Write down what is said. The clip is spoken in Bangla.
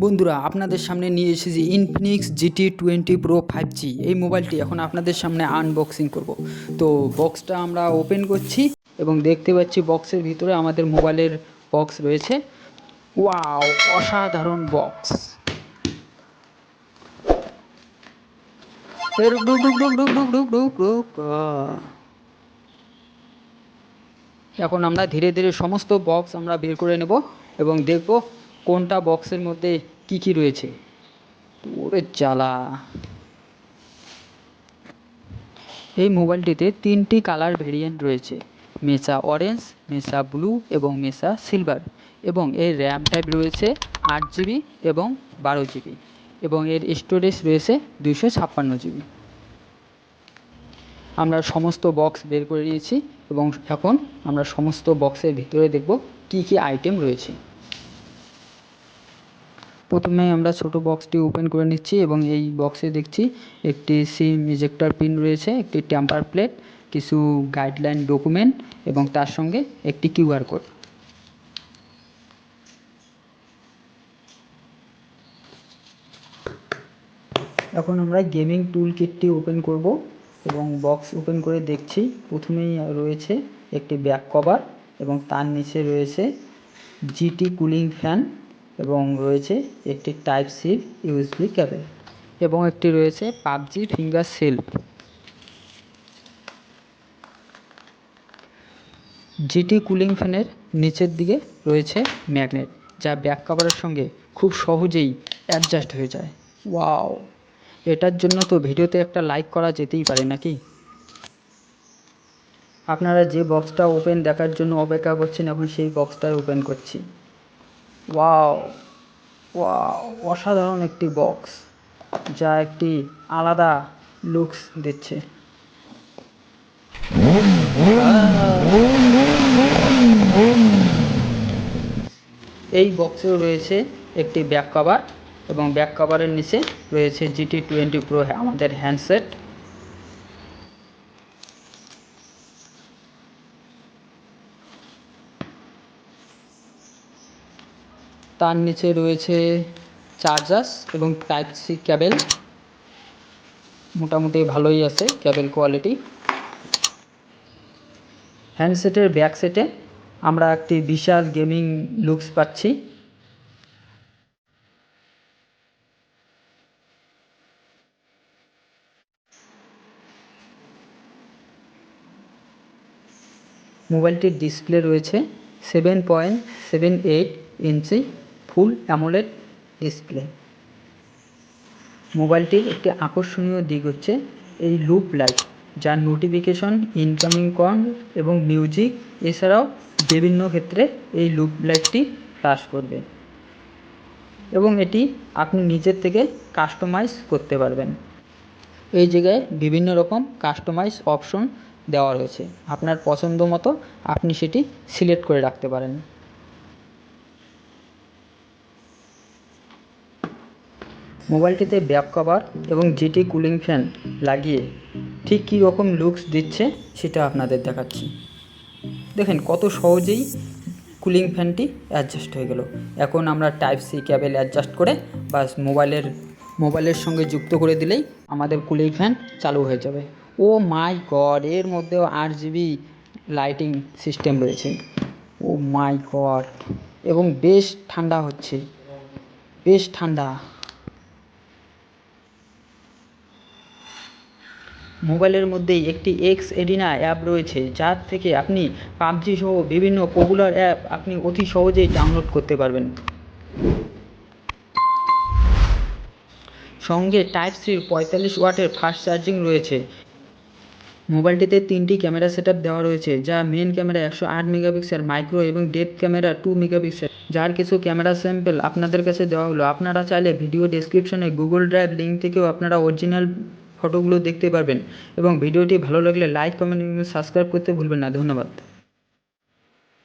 বন্ধুরা, আপনাদের সামনে নিয়ে এসেছি ইনফিনিক্স GT20 Pro 5G। এই মোবাইলটি এখন আপনাদের সামনে আনবক্সিং করব। তো বক্সটা আমরা ওপেন করছি এবং দেখতে পাচ্ছি বক্সের ভিতরে আমাদের মোবাইলের বক্স রয়েছে। ওয়াও, অসাধারণ বক্স। এখন আমরা ধীরে ধীরে সমস্ত বক্স আমরা বের করে নেব এবং দেখব কোনটা বক্সের মধ্যে কি কি রয়েছে। ওরে জ্বালা! এই মোবাইলটিতে 3টি কালার ভেরিয়েন্ট রয়েছে: মেসা অরেঞ্জ, মেসা ব্লু এবং মেসা সিলভার। এবং এর র্যাম টাইপ রয়েছে 8GB এবং 12GB এবং এর স্টোরেজ রয়েছে 256GB। আমরা সমস্ত বক্স বের করে নিয়েছি এবং এখন আমরা সমস্ত বক্সের ভিতরে দেখব কি কি আইটেম রয়েছে। প্রথমে আমরা ছোট বক্সটি ওপেন করে নিচ্ছি এবং এই বক্সে দেখছি একটি সিম ইজেক্টর পিন রয়েছে, একটি টেম্পার প্লেট, কিছু গাইডলাইন ডকুমেন্ট এবং তার সঙ্গে একটি কিউআর কোড। এখন আমরা গেমিং টুল কিটটি ওপেন করব এবং বক্স ওপেন করে দেখছি প্রথমেই রয়েছে একটি ব্যাক কভার এবং তার নিচে রয়েছে জিটি কুলিং ফ্যান এবং রয়েছে একটি টাইপ সি ইউএসবি কেবল এবং একটি রয়েছে পাবজি ফিঙ্গার সেল। জিটি কুলিং ফ্যানের নিচের দিকে রয়েছে ম্যাগনেট, যা ব্যাক কভারের সঙ্গে খুব সহজেই অ্যাডজাস্ট হয়ে যায়। ওয়াও! এটার জন্য তো ভিডিওতে একটা লাইক করা যেতেই পারে নাকি? আপনারা যে বক্সটা ওপেন দেখার জন্য অপেক্ষা করছেন, এখন সেই বক্সটা ওপেন করছি। ওয়াও ওয়াও, অসাধারণ একটি বক্স, যা একটি আলাদা লুকস দিচ্ছে। এই বক্সেও রয়েছে একটি ব্যাক কভার এবং ব্যাক কভারের নিচে রয়েছে GT20 Pro আমাদের হ্যান্ডসেট। তার নিচে রয়েছে চার্জার এবং টাইপ সি কেবল। মোটামুটি ভালোই আছে কেবল কোয়ালিটি। হ্যান্ডসেটের ব্যাক সেটে আমরা একটি বিশাল গেমিং লুকস পাচ্ছি। মোবাইলটির ডিসপ্লে রয়েছে 7.78 ইঞ্চি ফুল অ্যামোলেড ডিসপ্লে। মোবাইলটির একটি আকর্ষণীয় দিক হচ্ছে এই লুপ লাইট, যার নোটিফিকেশন, ইনকামিং কল এবং মিউজিক এছাড়াও বিভিন্ন ক্ষেত্রে এই লুপ লাইটটি ফ্ল্যাশ করবে এবং এটি আপনি নিজের থেকে কাস্টমাইজ করতে পারবেন। এই জায়গায় বিভিন্ন রকম কাস্টমাইজ অপশন দেওয়া রয়েছে, আপনার পছন্দ মতো আপনি সেটি সিলেক্ট করে রাখতে পারেন। মোবাইলটিতে ব্যাক কভার এবং জিটি কুলিং ফ্যান লাগিয়ে ঠিক কী রকম লুকস দিচ্ছে সেটা আপনাদের দেখাচ্ছি। দেখেন কত সহজেই কুলিং ফ্যানটি অ্যাডজাস্ট হয়ে গেল। এখন আমরা টাইপ সি কেবল অ্যাডজাস্ট করে বাস মোবাইলের সঙ্গে যুক্ত করে দিলেই আমাদের কুলিং ফ্যান চালু হয়ে যাবে। ও মাই গড, এর মধ্যেও 8GB লাইটিং সিস্টেম রয়েছে। ও মাই গড, এবং বেশ ঠান্ডা হচ্ছে, বেশ ঠান্ডা। মোবাইলের মধ্যেই একটি এক্স এরিনা অ্যাপ রয়েছে, যার থেকে আপনি পাবজি সহ বিভিন্ন পপুলার অ্যাপ আপনি অতি সহজেই ডাউনলোড করতে পারবেন। সঙ্গে টাইপ সির 45 ওয়াটের ফাস্ট চার্জিং রয়েছে। মোবাইলটিতে 3টি ক্যামেরা সেটআপ দেওয়া রয়েছে, যা মেন ক্যামেরা 108 মেগাপিক্সেল, মাইক্রো এবং ডেপথ ক্যামেরা 2 মেগাপিক্সেল, যার কিছু ক্যামেরা স্যাম্পল আপনাদের কাছে দেওয়া হলো। আপনারা চাইলে ভিডিও ডেসক্রিপশনে গুগল ড্রাইভ লিঙ্ক থেকেও আপনারা অরিজিনাল ফটোগুলো দেখতে পারবেন। এবং ভিডিওটি ভালো লাগলে লাইক, কমেন্ট এবং সাবস্ক্রাইব করতে ভুলবেন না। ধন্যবাদ।